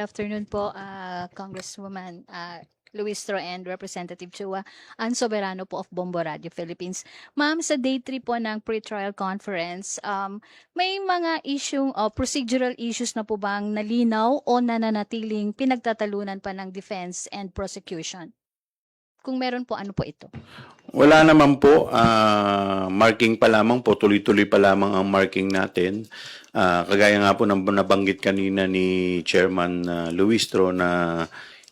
Afternoon po, Congresswoman Luistro and Representative Chua, Ann Soberano po of Bombo Radio Philippines. Ma'am, sa day 3 po ng pre-trial conference, may mga procedural issues na po bang nalinaw o nananatiling pinagtatalunan pa ng defense and prosecution? Kung meron po, ano po ito? Wala naman po, marking pa lamang po, tuloy-tuloy pa lamang ang marking natin. Kagaya nga po ng nabanggit kanina ni Chairman Luistro na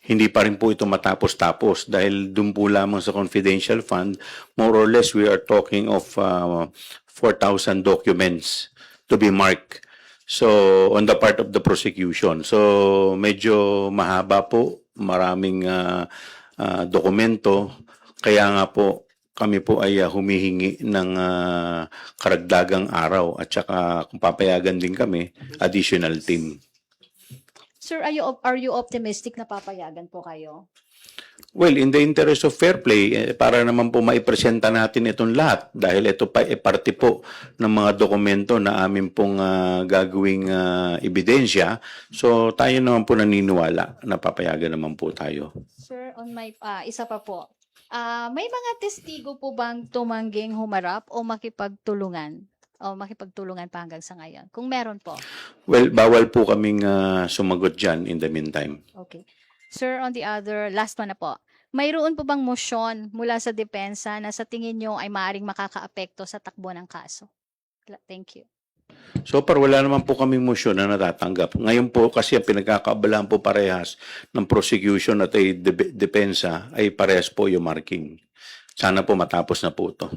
hindi pa rin po ito matapos-tapos dahil dun po lamang sa confidential fund, more or less we are talking of 4,000 documents to be marked. So, on the part of the prosecution. So, medyo mahaba po, maraming dokumento. Kaya nga po, kami po ay humihingi ng karagdagang araw at saka kung papayagan din kami, additional team. Sir, are you optimistic na papayagan po kayo? Well, in the interest of fair play, para naman po maipresenta natin itong lahat dahil ito pa parte po ng mga dokumento na amin pong gagawing ebidensya. So, tayo naman po naniniwala na papayagan naman po tayo. Sir, on my isa pa po. May mga testigo po bang tumangging humarap o makipagtulungan? O makipagtulungan pa hanggang sa ngayon? Kung meron po. Well, bawal po kaming sumagot dyan in the meantime. Okay. Sir, on the other, last one na po. Mayroon po bang motion mula sa depensa na sa tingin nyo ay maaaring makakaapekto sa takbo ng kaso? Thank you. So far, wala naman po kaming motion na natatanggap. Ngayon po, kasi ang pinagkakaabalahan po parehas ng prosecution at ay depensa ay parehas po yung marking. Sana po matapos na po ito.